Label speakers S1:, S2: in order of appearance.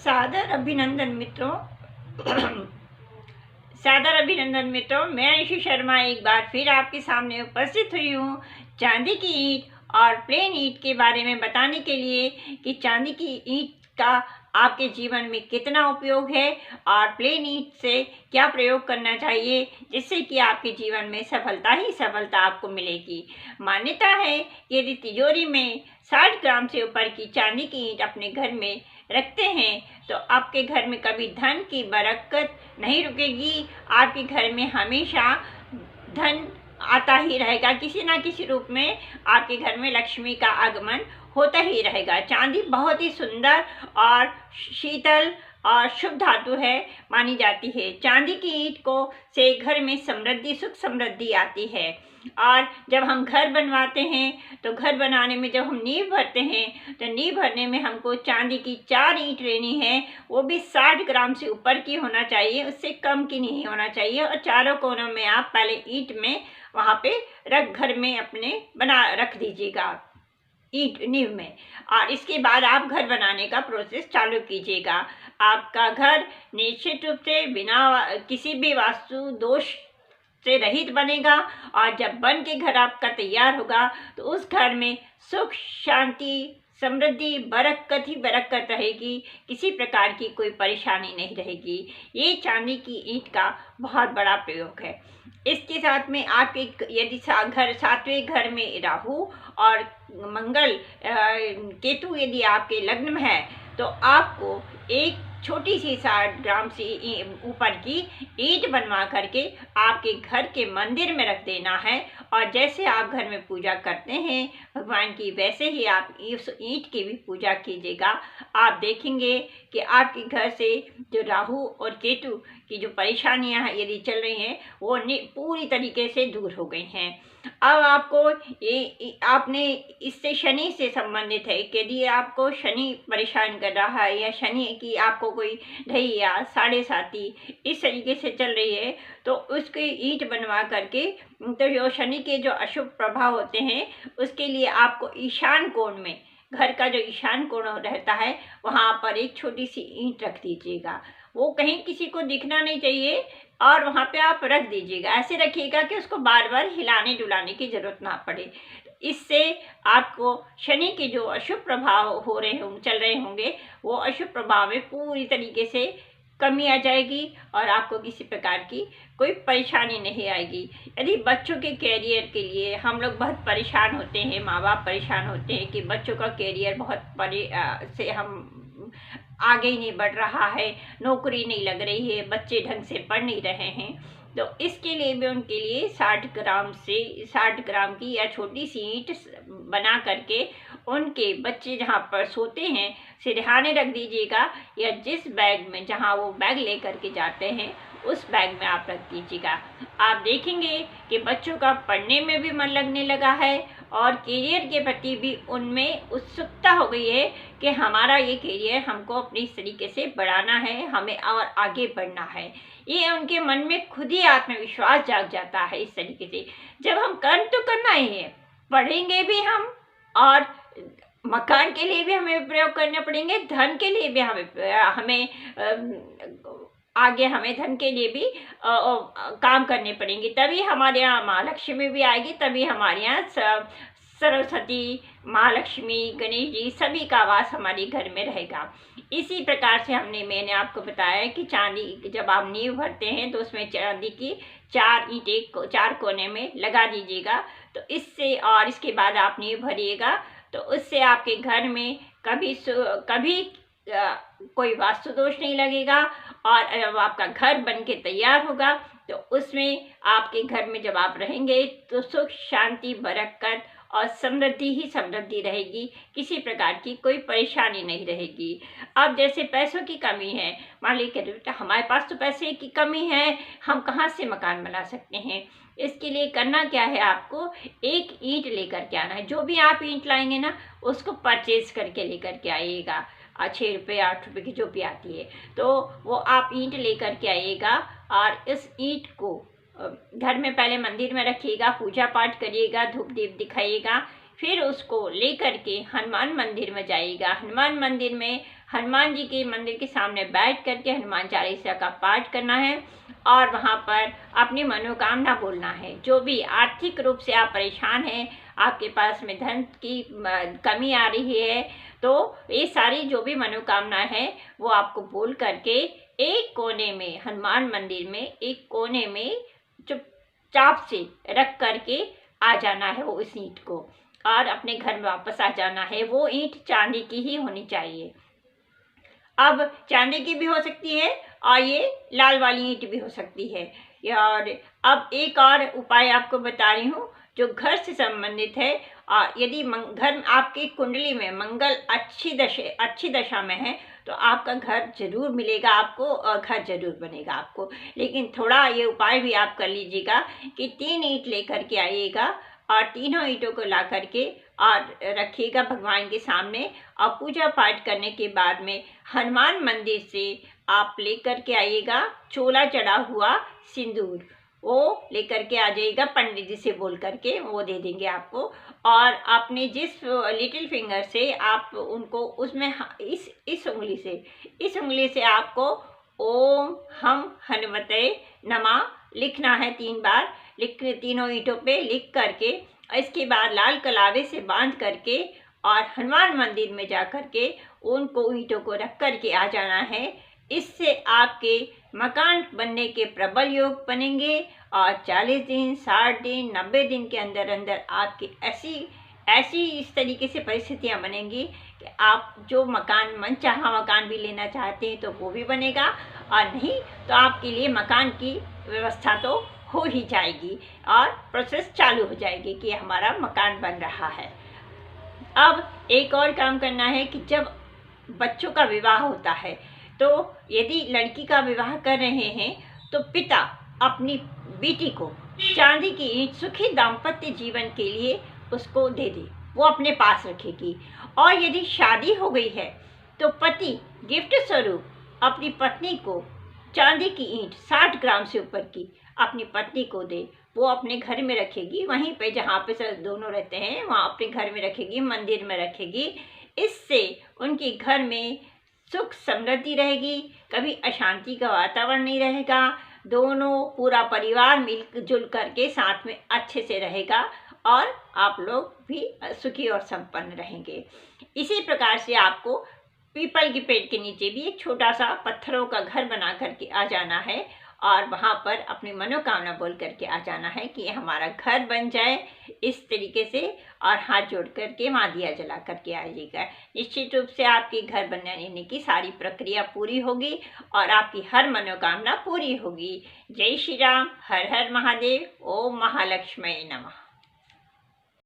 S1: सादर अभिनंदन मित्रों। सादर अभिनंदन मित्रों, मैं अंशु शर्मा एक बार फिर आपके सामने उपस्थित हुई हूँ चांदी की ईंट और प्लेन ईंट के बारे में बताने के लिए कि चांदी की ईंट का आपके जीवन में कितना उपयोग है और प्लेन ईंट से क्या प्रयोग करना चाहिए जिससे कि आपके जीवन में सफलता ही सफलता आपको मिलेगी। मान्यता है कि यदि तिजोरी में 60 ग्राम से ऊपर की चांदी की ईंट अपने घर में रखते हैं तो आपके घर में कभी धन की बरकत नहीं रुकेगी। आपके घर में हमेशा धन आता ही रहेगा, किसी ना किसी रूप में आपके घर में लक्ष्मी का आगमन होता ही रहेगा। चांदी बहुत ही सुंदर और शीतल और शुभ धातु है मानी जाती है। चांदी की ईंट को से घर में समृद्धि सुख समृद्धि आती है। और जब हम घर बनवाते हैं तो घर बनाने में जब हम नींव भरते हैं तो नींव भरने में हमको चांदी की 4 ईंट लेनी है, वो भी 60 ग्राम से ऊपर की होना चाहिए, उससे कम की नहीं होना चाहिए। और चारों कोनों में आप पहले ईंट में वहाँ पे घर में अपने बना रख दीजिएगा ईंट नींव में, और इसके बाद आप घर बनाने का प्रोसेस चालू कीजिएगा। आपका घर निश्चित रूप से बिना किसी भी वास्तु दोष से रहित बनेगा। और जब बन के घर आपका तैयार होगा तो उस घर में सुख शांति समृद्धि बरकत ही बरकत रहेगी, किसी प्रकार की कोई परेशानी नहीं रहेगी। ये चांदी की ईंट का बहुत बड़ा प्रयोग है। इसके साथ में आपके यदि घर 7वें घर में राहु और मंगल केतु यदि आपके लग्न में है तो आपको एक छोटी सी 60 ग्राम से ऊपर की ईंट बनवा करके आपके घर के मंदिर में रख देना है। और जैसे आप घर में पूजा करते हैं भगवान की, वैसे ही आप इस ईंट की भी पूजा कीजिएगा। आप देखेंगे कि आपके घर से जो राहु और केतु की जो परेशानियां यदि चल रही हैं वो पूरी तरीके से दूर हो गई हैं। अब आपको आपने इससे शनि से संबंधित है कि यदि आपको शनि परेशान कर रहा है या शनि की आपको कोई ढैया 7.5 इस तरीके से चल रही है तो उसकी ईंट बनवा करके तो जो शनि के जो अशुभ प्रभाव होते हैं उसके लिए आपको ईशान कोण में, घर का जो ईशान कोण रहता है वहाँ पर एक छोटी सी ईंट रख दीजिएगा। वो कहीं किसी को दिखना नहीं चाहिए और वहाँ पे आप रख दीजिएगा। ऐसे रखिएगा कि उसको बार बार हिलाने डुलाने की ज़रूरत ना पड़े। इससे आपको शनि के जो अशुभ प्रभाव चल रहे होंगे वो अशुभ प्रभाव में पूरी तरीके से कमी आ जाएगी और आपको किसी प्रकार की कोई परेशानी नहीं आएगी। यदि बच्चों के कैरियर के लिए हम लोग बहुत परेशान होते हैं, माँ बाप परेशान होते हैं कि बच्चों का कैरियर बहुत से हम आगे ही नहीं बढ़ रहा है, नौकरी नहीं लग रही है, बच्चे ढंग से पढ़ नहीं रहे हैं, तो इसके लिए भी उनके लिए 60 ग्राम की या छोटी सी ईंट बना करके उनके बच्चे जहाँ पर सोते हैं सिरहाने रख दीजिएगा, या जिस बैग में जहाँ वो बैग ले करके जाते हैं उस बैग में आप रख दीजिएगा। आप देखेंगे कि बच्चों का पढ़ने में भी मन लगने लगा है और करियर के प्रति भी उनमें उत्सुकता हो गई है कि हमारा ये करियर हमको अपनी इस तरीके से बढ़ाना है, हमें और आगे बढ़ना है। ये उनके मन में खुद ही आत्मविश्वास जाग जाता है। इस तरीके से जब हम कर्म तो करना ही है, पढ़ेंगे भी हम और मकान के लिए भी हमें प्रयोग करने पड़ेंगे, धन के लिए भी हमें आगे हमें धन के लिए भी काम करने पड़ेंगे, तभी हमारे यहाँ माँ लक्ष्मी भी आएगी, तभी हमारे यहाँ सरस्वती महालक्ष्मी गणेश जी सभी का वास हमारे घर में रहेगा। इसी प्रकार से मैंने आपको बताया कि चांदी जब आप नींव भरते हैं तो उसमें चांदी की 4 ईंटें 4 कोने में लगा दीजिएगा। तो इससे और इसके बाद आप नींव भरिएगा तो उससे आपके घर में कभी कोई वास्तु दोष नहीं लगेगा। और जब आपका घर बन के तैयार होगा तो उसमें आपके घर में जब आप रहेंगे तो सुख शांति बरकत और समृद्धि ही समृद्धि रहेगी, किसी प्रकार की कोई परेशानी नहीं रहेगी। अब जैसे पैसों की कमी है, मान लीजिए हमारे पास तो पैसे की कमी है, हम कहाँ से मकान बना सकते हैं। इसके लिए करना क्या है, आपको एक ईंट लेकर के आना है। जो भी आप ईंट लाएंगे ना उसको परचेज करके लेकर के आइएगा। 6 रुपये 8 रुपये की जो भी आती है तो वो आप ईंट लेकर के आइएगा और इस ईंट को घर में पहले मंदिर में रखिएगा, पूजा पाठ करिएगा, धूप दीप दिखाइएगा। फिर उसको लेकर के हनुमान मंदिर में जाइएगा। हनुमान मंदिर में हनुमान जी के मंदिर के सामने बैठ करके हनुमान चालीसा का पाठ करना है और वहाँ पर अपनी मनोकामना बोलना है। जो भी आर्थिक रूप से आप परेशान हैं, आपके पास में धन की कमी आ रही है, तो ये सारी जो भी मनोकामना है वो आपको बोल करके एक कोने में, हनुमान मंदिर में एक कोने में चुपचाप से रख करके आ जाना है वो इस ईंट को, और अपने घर में वापस आ जाना है। वो ईंट चांदी की ही होनी चाहिए। अब चांदी की भी हो सकती है और ये लाल वाली ईंट भी हो सकती है। और अब एक और उपाय आपको बता रही हूँ जो घर से संबंधित है। यदि घर आपकी कुंडली में मंगल अच्छी दशा में है तो आपका घर जरूर मिलेगा आपको और घर जरूर बनेगा आपको। लेकिन थोड़ा ये उपाय भी आप कर लीजिएगा कि 3 ईंट लेकर के आइएगा और तीनों ईंटों को ला करके और रखिएगा भगवान के सामने, और पूजा पाठ करने के बाद में हनुमान मंदिर से आप लेकर के आइएगा चोला चढ़ा हुआ सिंदूर, वो लेकर के आ जाइएगा। पंडित जी से बोल करके वो दे देंगे आपको, और आपने जिस लिटिल फिंगर से आप उनको उसमें इस उंगली से आपको ओम हम हनुमते नमः लिखना है 3 बार। तीनों ईंटों पे लिख करके इसके बाद लाल कलावे से बांध करके और हनुमान मंदिर में जा करके उनको ईंटों को रख करके आ जाना है। इससे आपके मकान बनने के प्रबल योग बनेंगे और 40 दिन, 60 दिन, 90 दिन के अंदर अंदर आपकी ऐसी इस तरीके से परिस्थितियां बनेंगी कि आप जो मकान मनचाहा मकान भी लेना चाहते हैं तो वो भी बनेगा, और नहीं तो आपके लिए मकान की व्यवस्था तो हो ही जाएगी और प्रोसेस चालू हो जाएगी कि हमारा मकान बन रहा है। अब एक और काम करना है कि जब बच्चों का विवाह होता है तो यदि लड़की का विवाह कर रहे हैं तो पिता अपनी बेटी को चांदी की ईंट सुखी दाम्पत्य जीवन के लिए उसको दे दे, वो अपने पास रखेगी। और यदि शादी हो गई है तो पति गिफ्ट स्वरूप अपनी पत्नी को चांदी की ईंट 60 ग्राम से ऊपर की अपनी पत्नी को दे, वो अपने घर में रखेगी, वहीं पे जहाँ पे सब दोनों रहते हैं वहाँ अपने घर में रखेगी, मंदिर में रखेगी। इससे उनके घर में सुख समृद्धि रहेगी, कभी अशांति का वातावरण नहीं रहेगा, दोनों पूरा परिवार मिलजुल करके साथ में अच्छे से रहेगा और आप लोग भी सुखी और संपन्न रहेंगे। इसी प्रकार से आपको पीपल के पेड़ के नीचे भी एक छोटा सा पत्थरों का घर बना करके आ जाना है और वहाँ पर अपनी मनोकामना बोल करके आ जाना है कि हमारा घर बन जाए इस तरीके से, और हाथ जोड़ करके वहाँ दिया जला करके आइएगा। निश्चित रूप से आपके घर बनने की सारी प्रक्रिया पूरी होगी और आपकी हर मनोकामना पूरी होगी। जय श्री राम, हर हर महादेव, ओम महालक्ष्मी नमः।